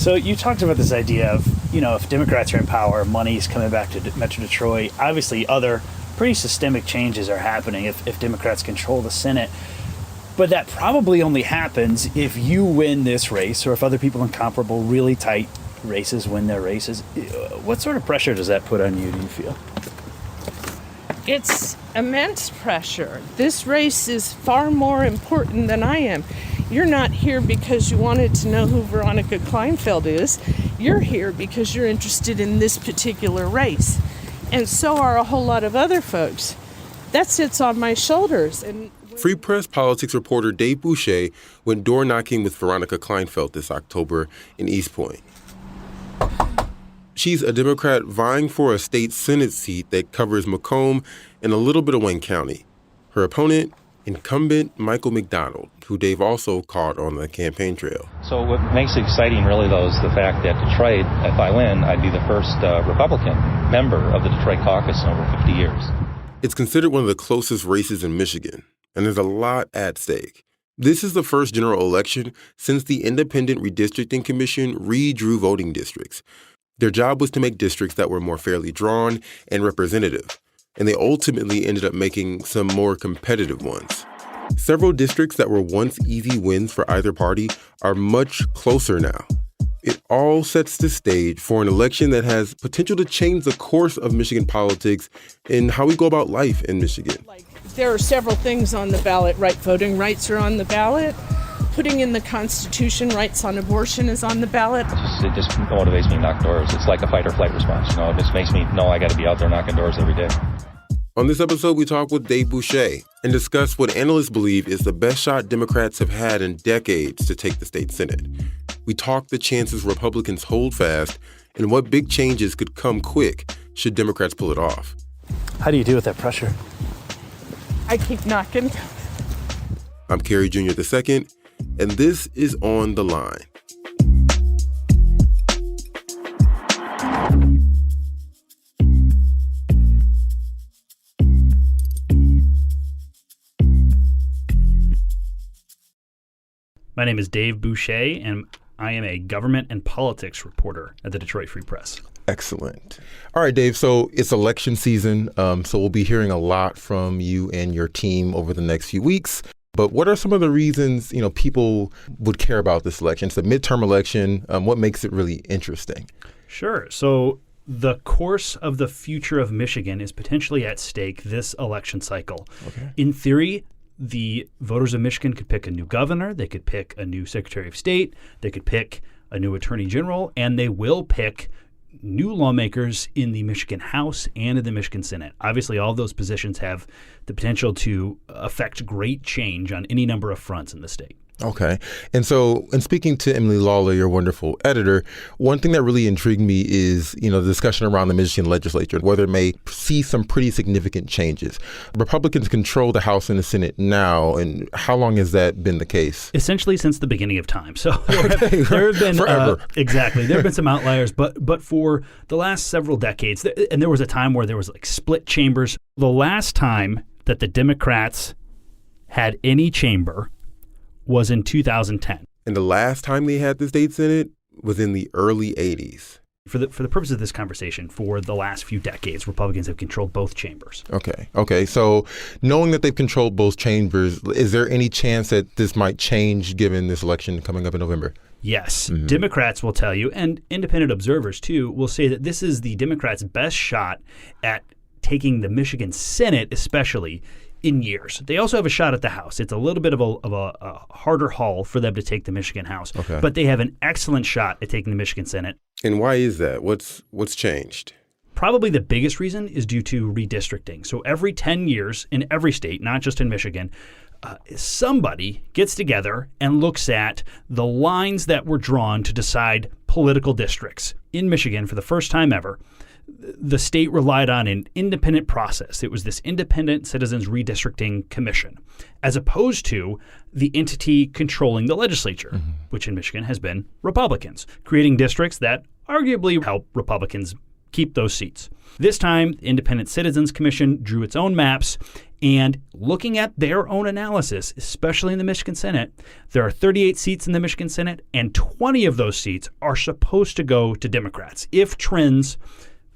So you talked about this idea of, if Democrats are in power, money's coming back to Metro Detroit. Obviously, other pretty systemic changes are happening if Democrats control the Senate. But that probably only happens if you win this race or if other people in comparable, really tight races win their races. What sort of pressure does that put on you, do you feel? It's immense pressure. This race is far more important than I am. You're not here because you wanted to know who Veronica Kleinfeld is. You're here because you're interested in this particular race. And so are a whole lot of other folks. That sits on my shoulders. And Free Press politics reporter Dave Boucher went door knocking with Veronica Kleinfeld this October in East Point. She's a Democrat vying for a state Senate seat that covers Macomb and a little bit of Wayne County. Her opponent, incumbent Michael McDonald, who Dave also caught on the campaign trail. So what makes it exciting really, though, is the fact that Detroit, if I win, I'd be the first Republican member of the Detroit caucus in over 50 years. It's considered one of the closest races in Michigan, and there's a lot at stake. This is the first general election since the Independent Redistricting Commission redrew voting districts. Their job was to make districts that were more fairly drawn and representative, and they ultimately ended up making some more competitive ones. Several districts that were once easy wins for either party are much closer now. It all sets the stage for an election that has potential to change the course of Michigan politics and how we go about life in Michigan. there are several things on the ballot, right? Voting rights are on the ballot. Putting in the Constitution, rights on abortion is on the ballot. It just motivates me to knock doors. It's like a fight or flight response. It just makes me know I got to be out there knocking doors every day. On this episode, we talk with Dave Boucher and discuss what analysts believe is the best shot Democrats have had in decades to take the state Senate. We talk the chances Republicans hold fast and what big changes could come quick should Democrats pull it off. How do you deal with that pressure? I keep knocking. I'm Kerry Jr. II, and this is On the Line. My name is Dave Boucher, and I am a government and politics reporter at the Detroit Free Press. Excellent. All right, Dave, so it's election season, so we'll be hearing a lot from you and your team over the next few weeks. But what are some of the reasons, people would care about this election? It's a midterm election. What makes it really interesting? Sure. So the course of the future of Michigan is potentially at stake this election cycle. Okay. In theory, the voters of Michigan could pick a new governor, they could pick a new Secretary of State, they could pick a new Attorney General, and they will pick new lawmakers in the Michigan House and in the Michigan Senate. Obviously, all of those positions have the potential to affect great change on any number of fronts in the state. Okay. And so, in speaking to Emily Lawler, your wonderful editor, one thing that really intrigued me is, the discussion around the Michigan legislature and whether it may see some pretty significant changes. Republicans control the House and the Senate now, and how long has that been the case? Essentially since the beginning of time. So there have been forever. Exactly. There have been some outliers, but for the last several decades, and there was a time where there was split chambers. The last time that the Democrats had any chamber was in 2010. And the last time they had the state Senate was in the early 80s. For the purpose of this conversation, for the last few decades, Republicans have controlled both chambers. Okay. So knowing that they've controlled both chambers, is there any chance that this might change given this election coming up in November? Yes. Mm-hmm. Democrats will tell you, and independent observers too, will say that this is the Democrats' best shot at taking the Michigan Senate, especially, in years. They also have a shot at the House. It's a little bit of a harder haul for them to take the Michigan House, but they have an excellent shot at taking the Michigan Senate. And why is that? What's changed? Probably the biggest reason is due to redistricting. So every 10 years in every state, not just in Michigan, somebody gets together and looks at the lines that were drawn to decide political districts. In Michigan, for the first time ever, the state relied on an independent process. It was this independent citizens redistricting commission, as opposed to the entity controlling the legislature, which in Michigan has been Republicans, creating districts that arguably help Republicans keep those seats. This time, the Independent Citizens Commission drew its own maps, And looking at their own analysis, especially in the Michigan Senate, there are 38 seats in the Michigan Senate, and 20 of those seats are supposed to go to Democrats if trends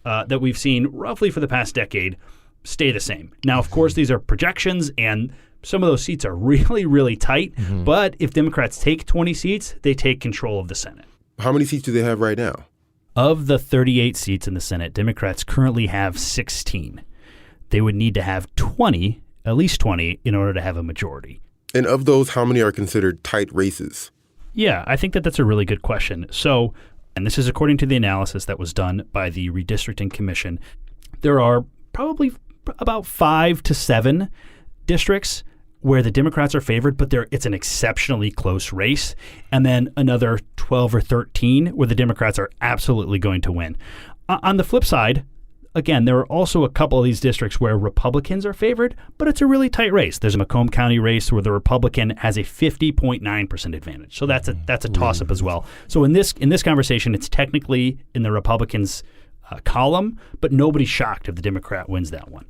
that we've seen roughly for the past decade stay the same. Now, of course, these are projections, and some of those seats are really, really tight. But if Democrats take 20 seats, they take control of the Senate. How many seats do they have right now? Of the 38 seats in the Senate, Democrats currently have 16. They would need to have 20, at least 20, in order to have a majority. And of those, how many are considered tight races? Yeah, I think that's a really good question. So, and this is according to the analysis that was done by the Redistricting Commission, there are probably about 5 to 7 districts where the Democrats are favored, but it's an exceptionally close race. And then another 12 or 13 where the Democrats are absolutely going to win. On the flip side, again, there are also a couple of these districts where Republicans are favored, but it's a really tight race. There's a Macomb County race where the Republican has a 50.9% advantage. So that's a toss-up as well. So in this conversation, it's technically in the Republicans' column, but nobody's shocked if the Democrat wins that one.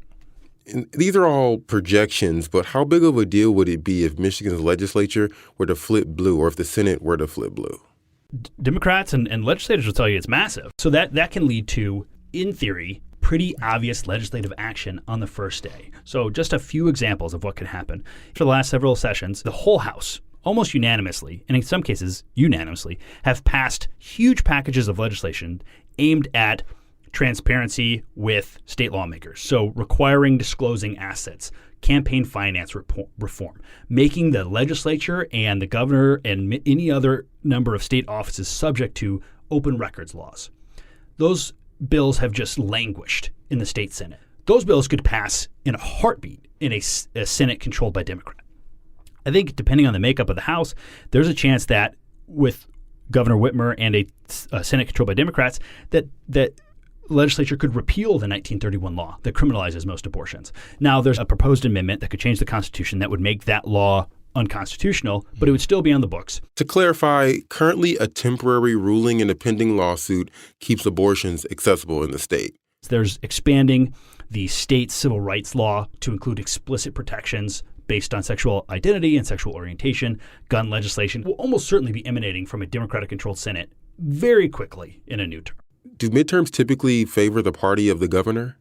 And these are all projections, but how big of a deal would it be if Michigan's legislature were to flip blue, or if the Senate were to flip blue? Democrats and legislators will tell you it's massive. So that can lead to, in theory, pretty obvious legislative action on the first day. So just a few examples of what could happen. For the last several sessions, the whole House, almost unanimously, and in some cases unanimously, have passed huge packages of legislation aimed at transparency with state lawmakers. So requiring disclosing assets, campaign finance reform, making the legislature and the governor and any other number of state offices subject to open records laws. Those bills have just languished in the state Senate. Those bills could pass in a heartbeat in a Senate controlled by Democrat. I think depending on the makeup of the House, there's a chance that with Governor Whitmer and a Senate controlled by Democrats, that legislature could repeal the 1931 law that criminalizes most abortions. Now, there's a proposed amendment that could change the Constitution that would make that law unconstitutional, but it would still be on the books. To clarify, currently a temporary ruling in a pending lawsuit keeps abortions accessible in the state. There's expanding the state civil rights law to include explicit protections based on sexual identity and sexual orientation. Gun legislation will almost certainly be emanating from a Democratic-controlled Senate very quickly in a new term. Do midterms typically favor the party of the governor?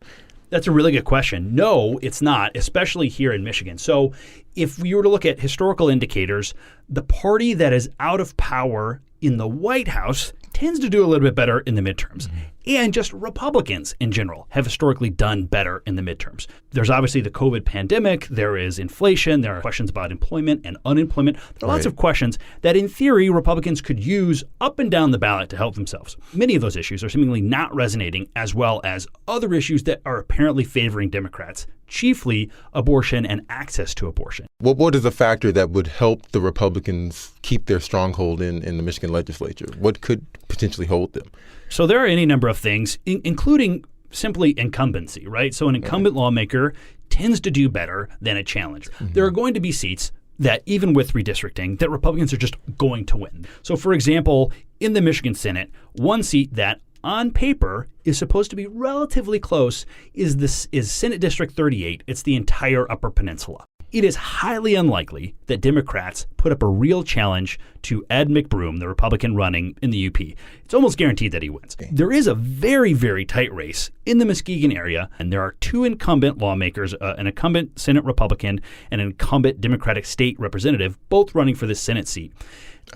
That's a really good question. No, it's not, especially here in Michigan. So if we were to look at historical indicators, the party that is out of power in the White House tends to do a little bit better in the midterms. And just Republicans in general have historically done better in the midterms. There's obviously the COVID pandemic. There is inflation. There are questions about employment and unemployment. There are lots of questions that, in theory, Republicans could use up and down the ballot to help themselves. Many of those issues are seemingly not resonating as well as other issues that are apparently favoring Democrats, chiefly abortion and access to abortion. What is a factor that would help the Republicans keep their stronghold in the Michigan legislature? What could potentially hold them? So there are any number of things, including simply incumbency, right? So an incumbent lawmaker tends to do better than a challenger. There are going to be seats that, even with redistricting, that Republicans are just going to win. So, for example, in the Michigan Senate, one seat that on paper is supposed to be relatively close is Senate District 38. It's the entire Upper Peninsula. It is highly unlikely that Democrats put up a real challenge to Ed McBroom, the Republican running in the UP. It's almost guaranteed that he wins. There is a very, very tight race in the Muskegon area, and there are two incumbent lawmakers, an incumbent Senate Republican and an incumbent Democratic state representative, both running for the Senate seat.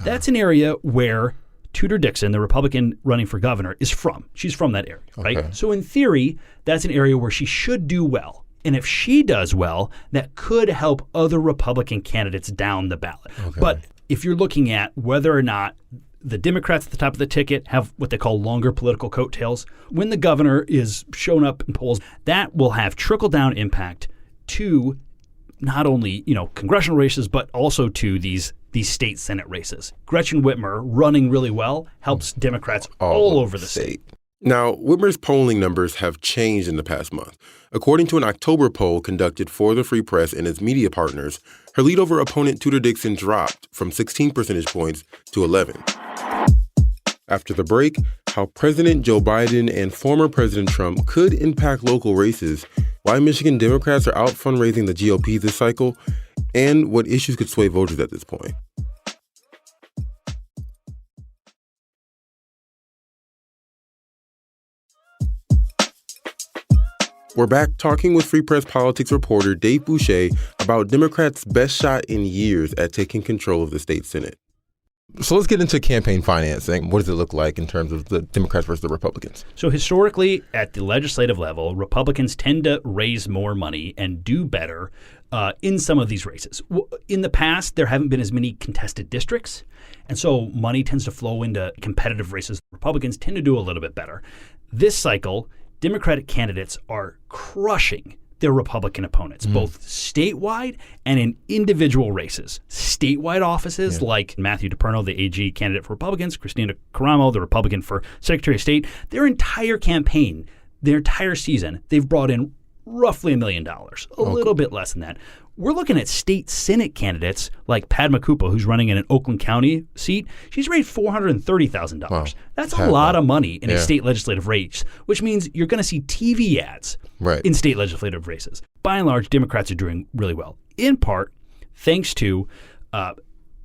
That's an area where Tudor Dixon, the Republican running for governor, is from. She's from that area, right? Okay. So in theory, that's an area where she should do well. And if she does well, that could help other Republican candidates down the ballot. Okay. But if you're looking at whether or not the Democrats at the top of the ticket have what they call longer political coattails, when the governor is shown up in polls, that will have trickle-down impact to not only, congressional races, but also to these state Senate races. Gretchen Whitmer running really well helps Democrats all over the state. Now, Whitmer's polling numbers have changed in the past month. According to an October poll conducted for the Free Press and its media partners, her lead over opponent Tudor Dixon dropped from 16 percentage points to 11. After the break, how President Joe Biden and former President Trump could impact local races why Michigan Democrats are out fundraising the GOP this cycle, and what issues could sway voters at this point. We're back talking with Free Press Politics reporter Dave Boucher about Democrats' best shot in years at taking control of the state Senate. So let's get into campaign financing. What does it look like in terms of the Democrats versus the Republicans? So historically, at the legislative level, Republicans tend to raise more money and do better in some of these races. In the past, there haven't been as many contested districts, and so money tends to flow into competitive races. Republicans tend to do a little bit better. This cycle, Democratic candidates are crushing their Republican opponents, both statewide and in individual races. Statewide offices like Matthew DePerno, the AG candidate for Republicans, Christina Caramo, the Republican for Secretary of State, their entire campaign, their entire season, they've brought in roughly $1 million, a little bit less than that. We're looking at state Senate candidates like Padma Kupa, who's running in an Oakland County seat. She's raised $430,000. Wow. That's a lot of money in a state legislative race, which means you're going to see TV ads in state legislative races. By and large, Democrats are doing really well, in part thanks to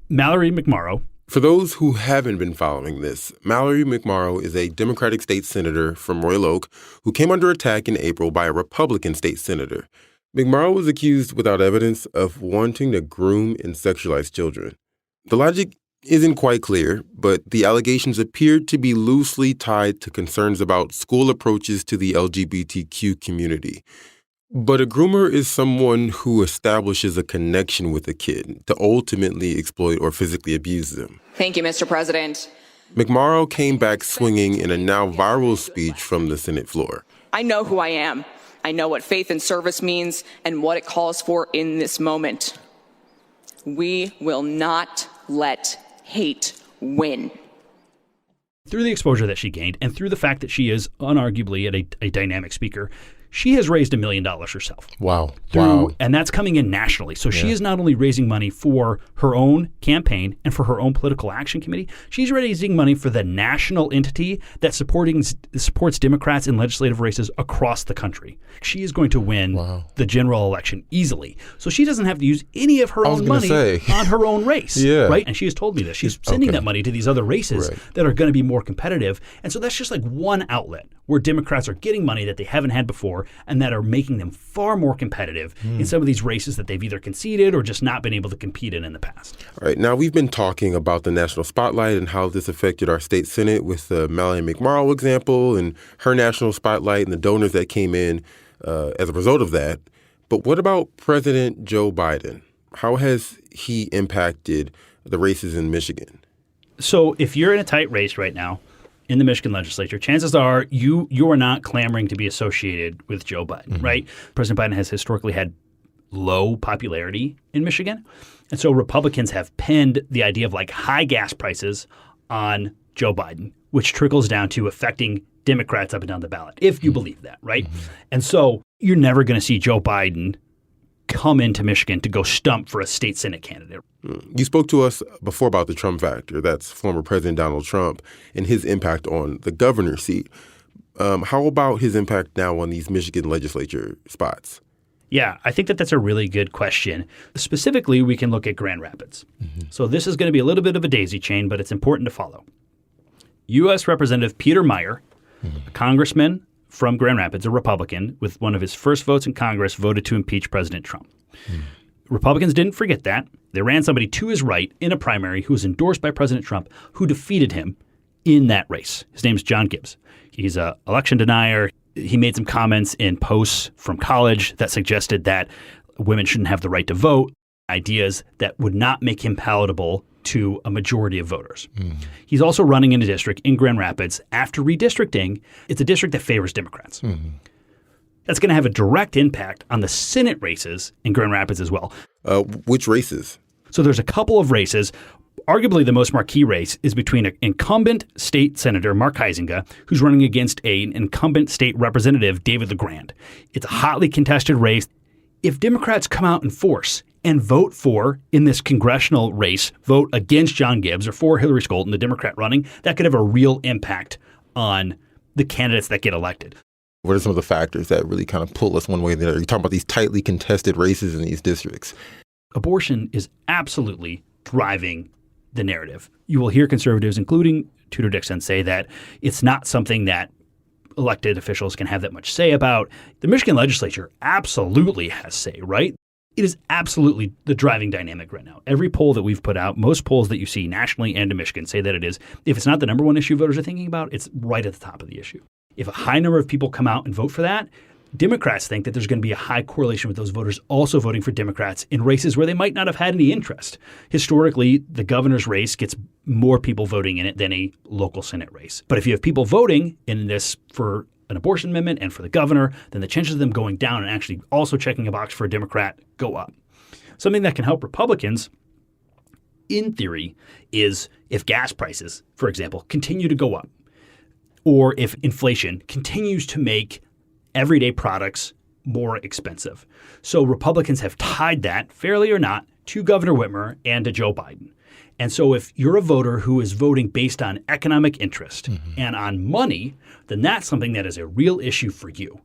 Mallory McMorrow. For those who haven't been following this, Mallory McMorrow is a Democratic state senator from Royal Oak who came under attack in April by a Republican state senator. McMorrow was accused without evidence of wanting to groom and sexualize children. The logic isn't quite clear, but the allegations appeared to be loosely tied to concerns about school approaches to the LGBTQ community. But a groomer is someone who establishes a connection with a kid to ultimately exploit or physically abuse them. Thank you, Mr. President. McMorrow came back swinging in a now viral speech from the Senate floor. I know who I am. I know what faith and service means and what it calls for in this moment. We will not let hate win. Through the exposure that she gained and through the fact that she is unarguably a dynamic speaker, she has raised $1 million herself. Wow. And that's coming in nationally. So she is not only raising money for her own campaign and for her own political action committee, she's raising money for the national entity that supports Democrats in legislative races across the country. She is going to win the general election easily. So she doesn't have to use any of her own money on her own race. Right? And she has told me this. She's sending that money to these other races that are going to be more competitive. And so that's just like one outlet where Democrats are getting money that they haven't had before and that are making them far more competitive in some of these races that they've either conceded or just not been able to compete in the past. All right. Now, we've been talking about the national spotlight and how this affected our state Senate with the Mallory McMorrow example and her national spotlight and the donors that came in as a result of that. But what about President Joe Biden? How has he impacted the races in Michigan? So if you're in a tight race right now in the Michigan legislature, chances are you are not clamoring to be associated with Joe Biden, right? President Biden has historically had low popularity in Michigan. And so Republicans have pinned the idea of like high gas prices on Joe Biden, which trickles down to affecting Democrats up and down the ballot, if you believe that, right? And so you're never going to see Joe Biden come into Michigan to go stump for a state Senate candidate. You spoke to us before about the Trump factor. That's former President Donald Trump and his impact on the governor's seat. How about his impact now on these Michigan legislature spots? Yeah, I think that's a really good question. Specifically, we can look at Grand Rapids. So this is going to be a little bit of a daisy chain, but it's important to follow. U.S. Representative Peter Meyer, a congressman from Grand Rapids, a Republican, with one of his first votes in Congress, voted to impeach President Trump. Republicans didn't forget that. They ran somebody to his right in a primary who was endorsed by President Trump, who defeated him in that race. His name's John Gibbs. He's an election denier. He made some comments in posts from college that suggested that women shouldn't have the right to vote, ideas that would not make him palatable to a majority of voters. He's also running in a district in Grand Rapids. After redistricting, it's a district that favors Democrats. That's going to have a direct impact on the Senate races in Grand Rapids as well. Which races? So there's a couple of races. Arguably the most marquee race is between an incumbent state senator, Mark Huizenga, who's running against an incumbent state representative, David LeGrand. It's a hotly contested race. If Democrats come out in force and vote for, in this congressional race, vote against John Gibbs or for Hillary Scholten, the Democrat running, that could have a real impact on the candidates that get elected. What are some of the factors that really kind of pull us one way or the other? You're talking about these tightly contested races in these districts. Abortion is absolutely driving the narrative. You will hear conservatives, including Tudor Dixon, say that it's not something that elected officials can have that much say about. The Michigan legislature absolutely has say, right? It is absolutely the driving dynamic right now. Every poll that we've put out, most polls that you see nationally and in Michigan say that it is. If it's not the number one issue voters are thinking about, it's right at the top of the issue. If a high number of people come out and vote for that, Democrats think that there's going to be a high correlation with those voters also voting for Democrats in races where they might not have had any interest. Historically, the governor's race gets more people voting in it than a local Senate race. But if you have people voting in this for an abortion amendment and for the governor, then the chances of them going down and actually also checking a box for a Democrat go up. Something that can help Republicans, in theory, is if gas prices, for example, continue to go up, or if inflation continues to make everyday products more expensive. So Republicans have tied that, fairly or not, to Governor Whitmer and to Joe Biden. And so if you're a voter who is voting based on economic interest and on money, then that's something that is a real issue for you.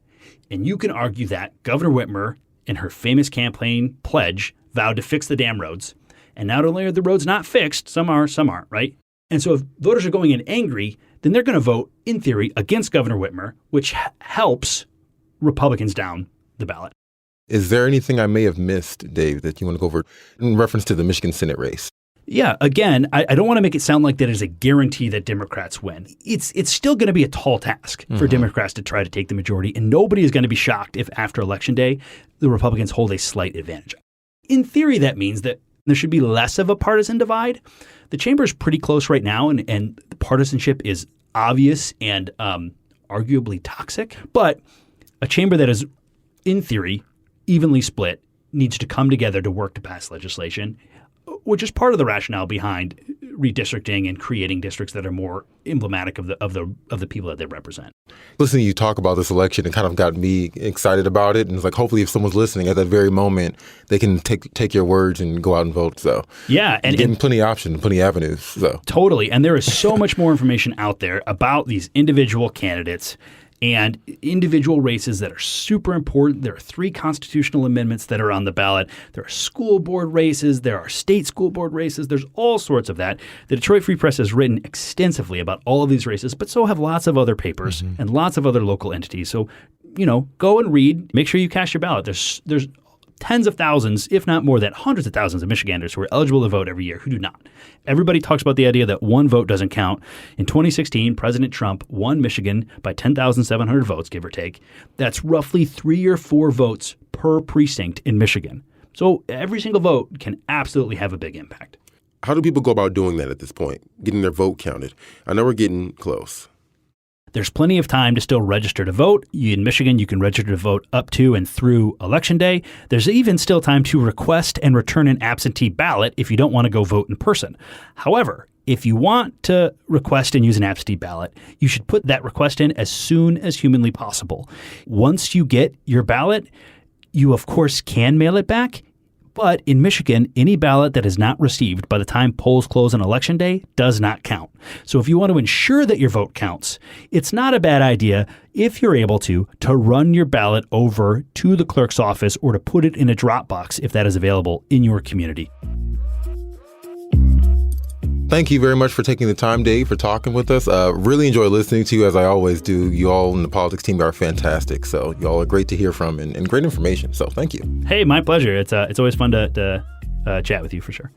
And you can argue that Governor Whitmer, in her famous campaign pledge, vowed to fix the damn roads. And not only are the roads not fixed, some are, some aren't, right? And so if voters are going in angry, then they're going to vote, in theory, against Governor Whitmer, which helps Republicans down the ballot. Is there anything I may have missed, Dave, that you want to go over in reference to the Michigan Senate race? Yeah, again, I don't want to make it sound like that is a guarantee that Democrats win. It's still going to be a tall task for Democrats to try to take the majority, and nobody is going to be shocked if after Election Day, the Republicans hold a slight advantage. In theory, that means that there should be less of a partisan divide. The chamber is pretty close right now, and the partisanship is obvious and arguably toxic, but a chamber that is, in theory, evenly split needs to come together to work to pass legislation, which is part of the rationale behind redistricting and creating districts that are more emblematic of the people that they represent. Listening to you talk about this election, it kind of got me excited about it. And it's like, hopefully if someone's listening at that very moment, they can take your words and go out and vote. So yeah, and getting plenty of options, plenty of avenues. So totally. And there is so much more information out there about these individual candidates and individual races that are super important. There are 3 constitutional amendments that are on the ballot. There are school board races. There are state school board races. There's all sorts of that. The Detroit Free Press has written extensively about all of these races, but so have lots of other papers and lots of other local entities. So, go and read. Make sure you cast your ballot. There's tens of thousands, if not more than hundreds of thousands of Michiganders who are eligible to vote every year who do not. Everybody talks about the idea that one vote doesn't count. In 2016, President Trump won Michigan by 10,700 votes, give or take. That's roughly 3 or 4 votes per precinct in Michigan. So every single vote can absolutely have a big impact. How do people go about doing that at this point, getting their vote counted? I know we're getting close. There's plenty of time to still register to vote. In Michigan, you can register to vote up to and through Election Day. There's even still time to request and return an absentee ballot if you don't want to go vote in person. However, if you want to request and use an absentee ballot, you should put that request in as soon as humanly possible. Once you get your ballot, you, of course, can mail it back. But in Michigan, any ballot that is not received by the time polls close on Election Day does not count. So if you want to ensure that your vote counts, it's not a bad idea, if you're able to run your ballot over to the clerk's office or to put it in a drop box if that is available in your community. Thank you very much for taking the time, Dave, for talking with us. Really enjoy listening to you, as I always do. You all in the politics team are fantastic. So you all are great to hear from and great information. So thank you. Hey, my pleasure. It's always fun to chat with you for sure.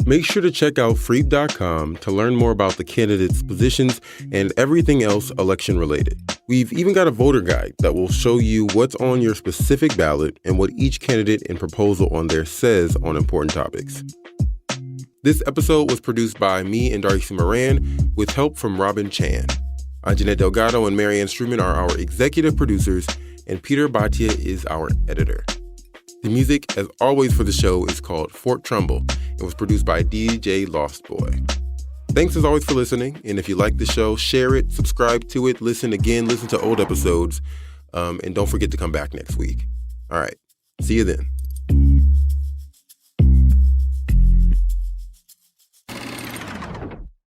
Make sure to check out freep.com to learn more about the candidates' positions and everything else election-related. We've even got a voter guide that will show you what's on your specific ballot and what each candidate and proposal on there says on important topics. This episode was produced by me and Darcy Moran with help from Robin Chan. Jeanette Delgado and Marianne Struman are our executive producers, and Peter Bhatia is our editor. The music, as always for the show, is called Fort Trumbull and was produced by DJ Lost Boy. Thanks as always for listening, and if you like the show, share it, subscribe to it, listen again, listen to old episodes, and don't forget to come back next week. All right, see you then.